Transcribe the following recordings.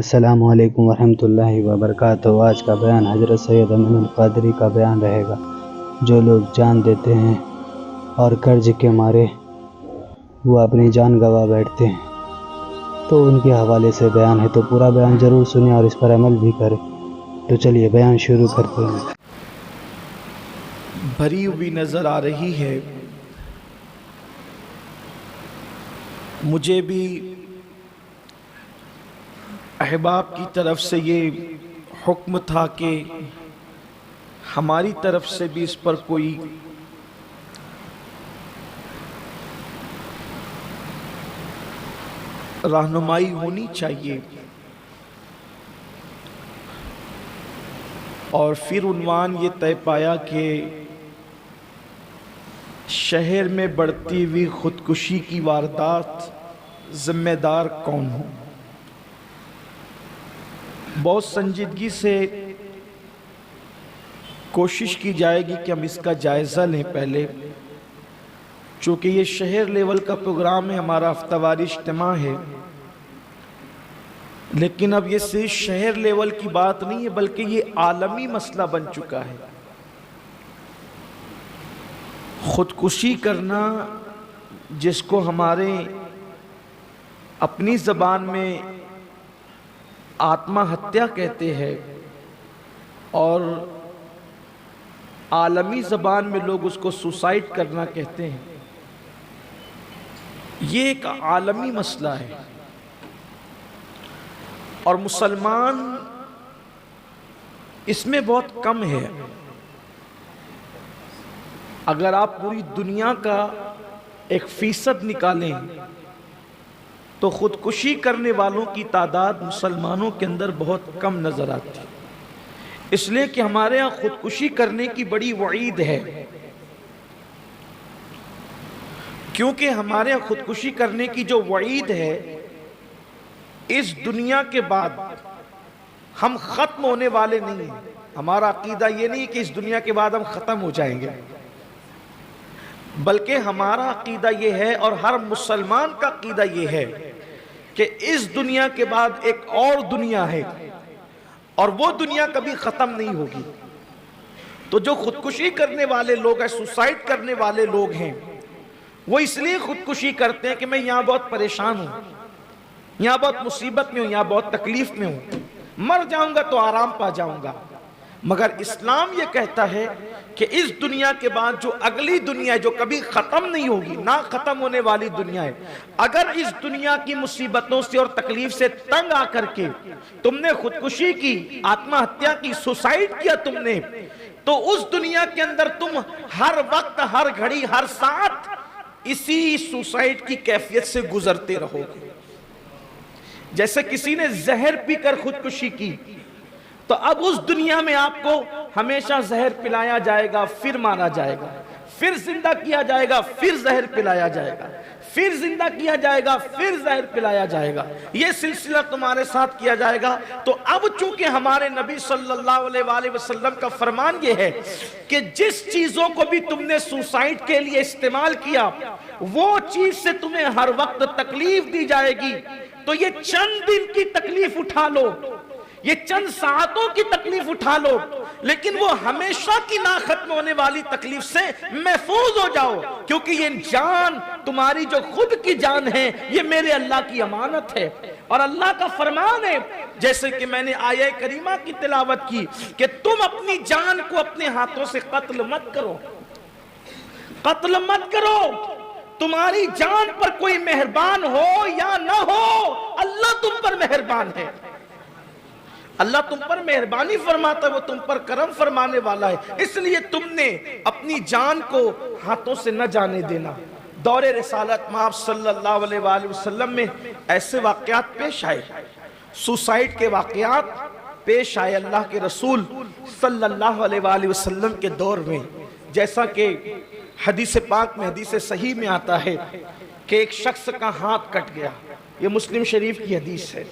السلام علیکم ورحمۃ اللہ وبرکاتہ۔ آج کا بیان حضرت سید امین القادری کا بیان رہے گا۔ جو لوگ جان دیتے ہیں اور قرض کے مارے وہ اپنی جان گنوا بیٹھتے ہیں، تو ان کے حوالے سے بیان ہے، تو پورا بیان ضرور سنیں اور اس پر عمل بھی کریں۔ تو چلیے بیان شروع کرتے ہیں۔ بھری ہوئی نظر آ رہی ہے، مجھے بھی احباب کی طرف سے یہ حکم تھا کہ ہماری طرف سے بھی اس پر کوئی رہنمائی ہونی چاہیے، اور پھر عنوان یہ طے پایا کہ شہر میں بڑھتی ہوئی خودکشی کی واردات ذمہ دار کون ہو۔ بہت سنجیدگی سے کوشش کی جائے گی کہ ہم اس کا جائزہ لیں پہلے، چونکہ یہ شہر لیول کا پروگرام ہے، ہمارا ہفتہ واری اجتماع ہے، لیکن اب یہ صرف شہر لیول کی بات نہیں ہے بلکہ یہ عالمی مسئلہ بن چکا ہے۔ خودکشی کرنا، جس کو ہمارے اپنی زبان میں آتما ہتیا کہتے ہیں اور عالمی زبان میں لوگ اس کو سوسائڈ کرنا کہتے ہیں، یہ ایک عالمی مسئلہ ہے، اور مسلمان اس میں بہت کم ہے۔ اگر آپ پوری دنیا کا 1% نکالیں تو خودکشی کرنے والوں کی تعداد مسلمانوں کے اندر بہت کم نظر آتی ہے، اس لیے کہ ہمارے ہاں خودکشی کرنے کی بڑی وعید ہے، کیونکہ ہمارے ہاں خودکشی کرنے کی جو وعید ہے، اس دنیا کے بعد ہم ختم ہونے والے نہیں ہیں۔ ہمارا عقیدہ یہ نہیں کہ اس دنیا کے بعد ہم ختم ہو جائیں گے، بلکہ ہمارا عقیدہ یہ ہے اور ہر مسلمان کا عقیدہ یہ ہے کہ اس دنیا کے بعد ایک اور دنیا ہے، اور وہ دنیا کبھی ختم نہیں ہوگی۔ تو جو خودکشی کرنے والے لوگ ہیں، سوسائڈ کرنے والے لوگ ہیں، وہ اس لیے خودکشی کرتے ہیں کہ میں یہاں بہت پریشان ہوں، یہاں بہت مصیبت میں ہوں، یہاں بہت تکلیف میں ہوں، مر جاؤں گا تو آرام پا جاؤں گا۔ مگر اسلام یہ کہتا ہے کہ اس دنیا کے بعد جو اگلی دنیا ہے، جو کبھی ختم نہیں ہوگی، نہ ختم ہونے والی دنیا ہے، اگر اس دنیا کی مصیبتوں سے اور تکلیف سے تنگ آ کر کے تم نے خودکشی کی، آتما ہتیا کی، سوسائڈ کیا تم نے، تو اس دنیا کے اندر تم ہر وقت، ہر گھڑی، ہر ساتھ اسی سوسائڈ کی کیفیت سے گزرتے رہو گے۔ جیسے کسی نے زہر پی کر خودکشی کی، تو اب اس دنیا میں آپ کو ہمیشہ زہر پلایا جائے گا، پھر مارا جائے گا، پھر زندہ کیا جائے گا، پھر زہر پلایا جائے گا، پھر زندہ کیا جائے گا، پھر زہر پلایا جائے گا، یہ سلسلہ تمہارے ساتھ کیا جائے گا۔ تو اب چونکہ ہمارے نبی صلی اللہ علیہ وآلہ وسلم کا فرمان یہ ہے کہ جس چیزوں کو بھی تم نے سوسائڈ کے لیے استعمال کیا، وہ چیز سے تمہیں ہر وقت تکلیف دی جائے گی، تو یہ چند دن کی تکلیف اٹھا لو، یہ چند ساعتوں کی تکلیف اٹھا لو، لیکن وہ ہمیشہ کی نہ ختم ہونے والی تکلیف سے محفوظ ہو جاؤ، کیونکہ یہ جان تمہاری جو خود کی جان ہے، یہ میرے اللہ کی امانت ہے، اور اللہ کا فرمان ہے، جیسے کہ میں نے آیہ کریمہ کی تلاوت کی، کہ تم اپنی جان کو اپنے ہاتھوں سے قتل مت کرو، قتل مت کرو۔ تمہاری جان پر کوئی مہربان ہو یا نہ ہو، اللہ تم پر مہربان ہے، اللہ تم پر مہربانی فرماتا ہے، وہ تم پر کرم فرمانے والا ہے، اس لیے تم نے اپنی جان کو ہاتھوں سے نہ جانے دینا۔ دور رسالت میں آپ صلی اللہ علیہ وآلہ وسلم میں ایسے واقعات پیش آئے، سوسائڈ کے واقعات پیش آئے اللہ کے رسول صلی اللہ علیہ وآلہ وسلم کے دور میں، جیسا کہ حدیث پاک میں، حدیث صحیح میں آتا ہے کہ ایک شخص کا ہاتھ کٹ گیا، یہ مسلم شریف کی حدیث ہے،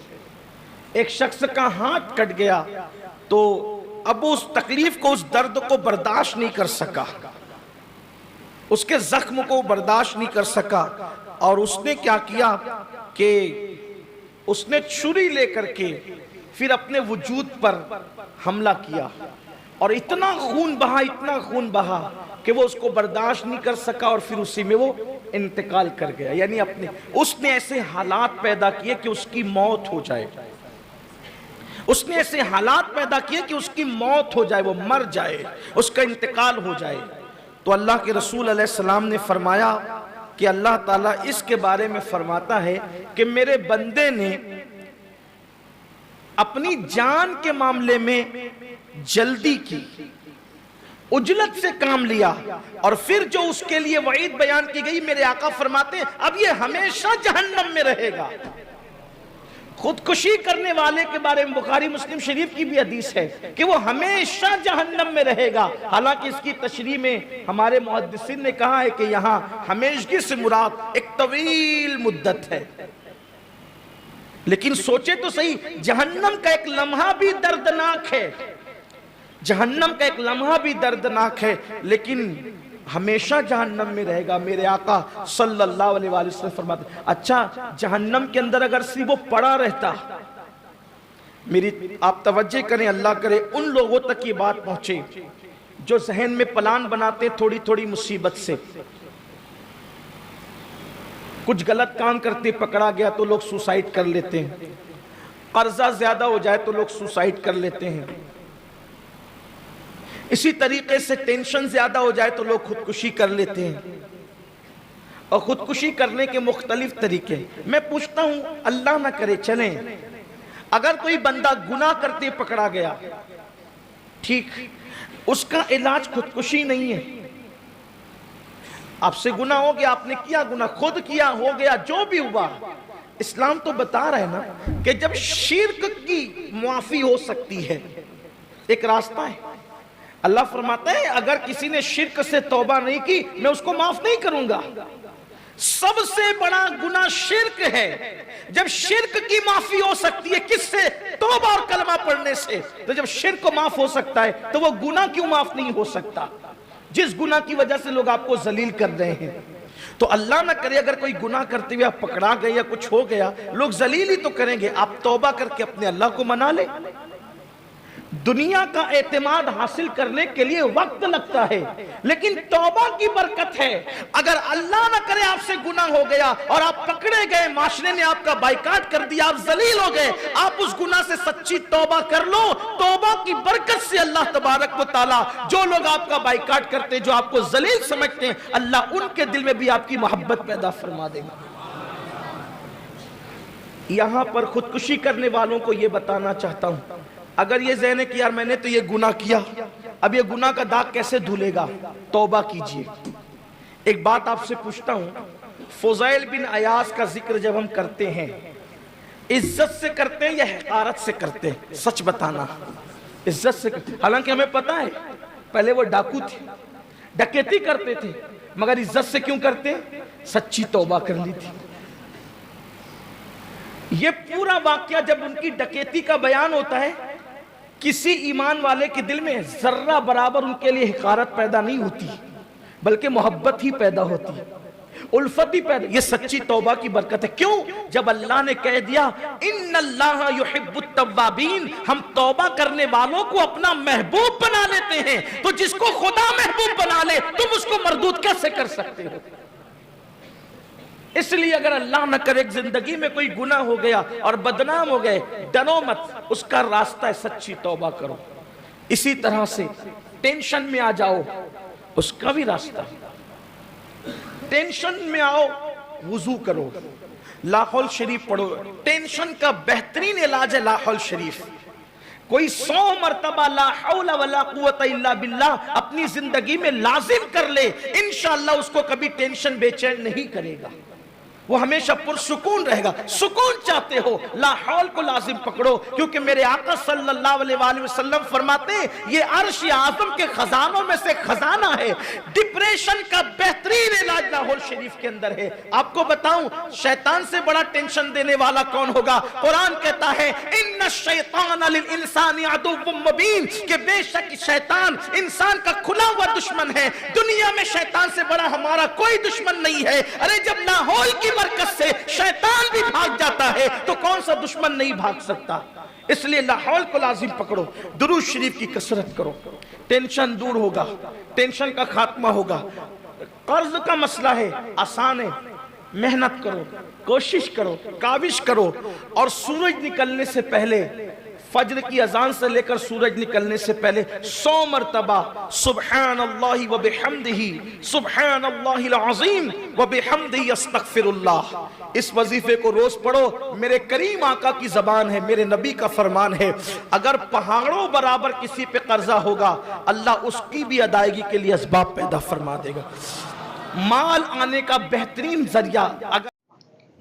ایک شخص کا ہاتھ کٹ گیا، تو اب اس تکلیف کو، اس درد کو برداشت نہیں کر سکا، اس کے زخم کو برداشت نہیں کر سکا، اور اس نے کیا کیا کہ اس نے چھری لے کر کے پھر اپنے وجود پر حملہ کیا اور اتنا خون بہا کہ وہ اس کو برداشت نہیں کر سکا اور پھر اسی میں وہ انتقال کر گیا. یعنی اس نے ایسے حالات پیدا کیے کہ اس کی موت ہو جائے. اس نے ایسے حالات پیدا کیے کہ اس کی موت ہو جائے, وہ مر جائے, اس کا انتقال ہو جائے. تو اللہ کے رسول علیہ السلام نے فرمایا کہ اللہ تعالیٰ اس کے بارے میں فرماتا ہے کہ میرے بندے نے اپنی جان کے معاملے میں جلدی کی, عجلت سے کام لیا, اور پھر جو اس کے لیے وعید بیان کی گئی, میرے آقا فرماتے ہیں اب یہ ہمیشہ جہنم میں رہے گا. خودکشی کرنے والے کے بارے میں بخاری مسلم شریف کی بھی حدیث ہے کہ وہ ہمیشہ جہنم میں رہے گا. حالانکہ اس کی تشریح میں ہمارے محدثین نے کہا ہے کہ یہاں ہمیشگی سے مراد ایک طویل مدت ہے. لیکن سوچے تو صحیح, جہنم کا ایک لمحہ بھی دردناک ہے, جہنم کا ایک لمحہ بھی دردناک ہے, لیکن ہمیشہ جہنم میں رہے گا. میرے آقا صلی اللہ علیہ وآلہ وسلم فرماتے ہیں اچھا جہنم کے اندر اگر صرف وہ پڑا رہتا, میری آپ توجہ کریں, اللہ کرے ان لوگوں تک یہ بات پہنچے جو ذہن میں پلان بناتے تھوڑی تھوڑی مصیبت سے, کچھ غلط کام کرتے پکڑا گیا تو لوگ سوسائیڈ کر لیتے ہیں, قرضہ زیادہ ہو جائے تو لوگ سوسائیڈ کر لیتے ہیں, اسی طریقے سے ٹینشن زیادہ ہو جائے تو لوگ خودکشی کر لیتے ہیں. اور خودکشی کرنے کے مختلف طریقے. میں پوچھتا ہوں اللہ نہ کرے چلیں اگر کوئی بندہ گناہ کرتے پکڑا گیا, ٹھیک, اس کا علاج خودکشی نہیں ہے. آپ سے گناہ ہو گیا, آپ نے کیا گناہ, خود کیا, ہو گیا, جو بھی ہوا, اسلام تو بتا رہا ہے نا کہ جب شرک کی معافی ہو سکتی ہے ایک راستہ ہے. اللہ فرماتا ہے اگر کسی نے شرک سے توبہ نہیں کی میں اس کو معاف نہیں کروں گا. سب سے بڑا گناہ شرک ہے. جب شرک کی معافی ہو سکتی ہے کس سے؟ توبہ اور کلمہ پڑھنے سے. تو جب شرک کو معاف ہو سکتا ہے تو وہ گناہ کیوں معاف نہیں ہو سکتا جس گناہ کی وجہ سے لوگ آپ کو ذلیل کر رہے ہیں؟ تو اللہ نہ کرے اگر کوئی گناہ کرتے ہوئے آپ پکڑا گئے یا کچھ ہو گیا, لوگ ذلیل ہی تو کریں گے, آپ توبہ کر کے اپنے اللہ کو منا لیں. دنیا کا اعتماد حاصل کرنے کے لیے وقت لگتا ہے, لیکن توبہ کی برکت ہے. اگر اللہ نہ کرے آپ سے گناہ ہو گیا اور آپ پکڑے گئے, معاشرے نے آپ کا بائیکاٹ کر دیا, آپ ذلیل ہو گئے, آپ اس گناہ سے سچی توبہ کر لو. توبہ کی برکت سے اللہ تبارک و تعالی جو لوگ آپ کا بائیکاٹ کرتے, جو آپ کو ذلیل سمجھتے ہیں, اللہ ان کے دل میں بھی آپ کی محبت پیدا فرما دے گا. یہاں پر خودکشی کرنے والوں کو یہ بتانا چاہتا ہوں, اگر یہ ذہن ہے کہ یار میں نے تو یہ گناہ کیا, اب یہ گناہ کا داغ کیسے دھلے گا, توبہ کیجئے. ایک بات آپ سے پوچھتا ہوں, فضیل بن عیاض کا ذکر جب ہم کرتے ہیں عزت سے کرتے ہیں یا حقارت سے کرتے ہیں؟ سچ بتانا. عزت سے کرتے, حالانکہ ہمیں پتا ہے پہلے وہ ڈاکو تھے, ڈکیتی کرتے تھے, مگر عزت سے کیوں کرتے؟ سچی توبہ کر لی تھی. یہ پورا واقعہ جب ان کی ڈکیتی کا بیان ہوتا ہے, کسی ایمان والے کے دل میں ذرہ برابر ان کے لیے حقارت پیدا نہیں ہوتی, بلکہ محبت ہی پیدا ہوتی, الفت ہی پیدا. یہ سچی توبہ کی برکت ہے. کیوں؟ جب اللہ نے کہہ دیا ان اللہ یحب التوابین, ہم توبہ کرنے والوں کو اپنا محبوب بنا لیتے ہیں, تو جس کو خدا محبوب بنا لے تم اس کو مردود کیسے کر سکتے ہو؟ اس لیے اگر اللہ نہ کرے زندگی میں کوئی گناہ ہو گیا اور بدنام ہو گئے, ڈرو مت, اس کا راستہ ہے سچی توبہ کرو. اسی طرح سے ٹینشن میں آ جاؤ, اس کا بھی راستہ ہے. ٹینشن میں آؤ, وضو کرو, لاحول شریف پڑھو. ٹینشن کا بہترین علاج ہے لاحول شریف. کوئی 100 مرتبہ لا حول ولا قوت الا باللہ اپنی زندگی میں لازم کر لے, انشاءاللہ اس کو کبھی ٹینشن بے چین نہیں کرے گا, وہ ہمیشہ پرسکون رہے گا. سکون چاہتے ہو, لا حول کو لازم پکڑو, کیونکہ میرے آقا صلی اللہ علیہ وآلہ وسلم فرماتے ہیں یہ عرش اعظم کے خزانوں میں سے خزانہ ہے. ڈپریشن کا بہترین علاج لاحول شریف کے اندر ہے. آپ کو بتاؤں شیطان سے بڑا ٹینشن دینے والا کون ہوگا؟ قرآن کہتا ہے ان الشیطان للانسان عدو مبین, کہ بے شک شیطان انسان کا کھلا ہوا دشمن ہے. دنیا میں شیطان سے بڑا ہمارا کوئی دشمن نہیں ہے. ارے جب لاحول کی برکت سے شیطان بھی بھاگ جاتا ہے تو کون سا دشمن نہیں بھاگ سکتا؟ اس لیے لاحول کو لازم پکڑو، درود شریف کی کثرت کرو، ٹینشن دور ہوگا، ٹینشن کا خاتمہ ہوگا۔ قرض کا مسئلہ ہے، آسان ہے، محنت کرو، کوشش کرو، کاوش کرو، اور سورج نکلنے سے پہلے، فجر کی اذان سے لے کر سورج نکلنے سے پہلے 100 مرتبہ سبحان اللہ و بحمدہ، سبحان اللہ العظیم و بحمدہ استغفر اللہ، اس وظیفے کو روز پڑھو۔ میرے کریم آقا کی زبان ہے، میرے نبی کا فرمان ہے، اگر پہاڑوں برابر کسی پہ قرضہ ہوگا اللہ اس کی بھی ادائیگی کے لیے اسباب پیدا فرما دے گا۔ مال آنے کا بہترین ذریعہ،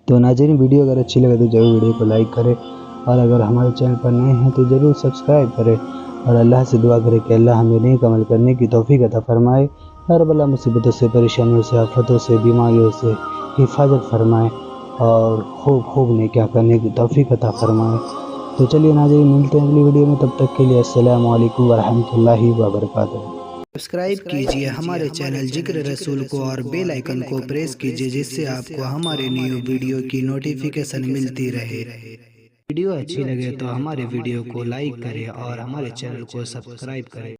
تو ناظرین ویڈیو اگر اچھی لگے تو ضرور ویڈیو کو لائک کرے، اور اگر ہمارے چینل پر نئے ہیں تو ضرور سبسکرائب کرے، اور اللہ سے دعا کرے کہ اللہ ہمیں نیک عمل کرنے کی توفیق عطا فرمائے، ہر بلا مصیبتوں سے، پریشانیوں سے، آفتوں سے، بیماریوں سے حفاظت فرمائے، اور خوب نیکیاں کرنے کی توفیق عطا فرمائے۔ تو چلیے ناظرین ملتے ہیں اگلی ویڈیو میں، تب تک کے لیے السلام علیکم ورحمۃ اللہ وبرکاتہ۔ سبسکرائب کیجئے ہمارے چینل ذکر رسول کو اور بیل آئیکن کو پریس کیجئے، جس سے آپ کو ہمارے نیو ویڈیو کی نوٹیفیکیشن ملتی رہے۔ ویڈیو اچھی لگے تو ہمارے ویڈیو کو لائک کریں اور ہمارے چینل کو سبسکرائب کریں۔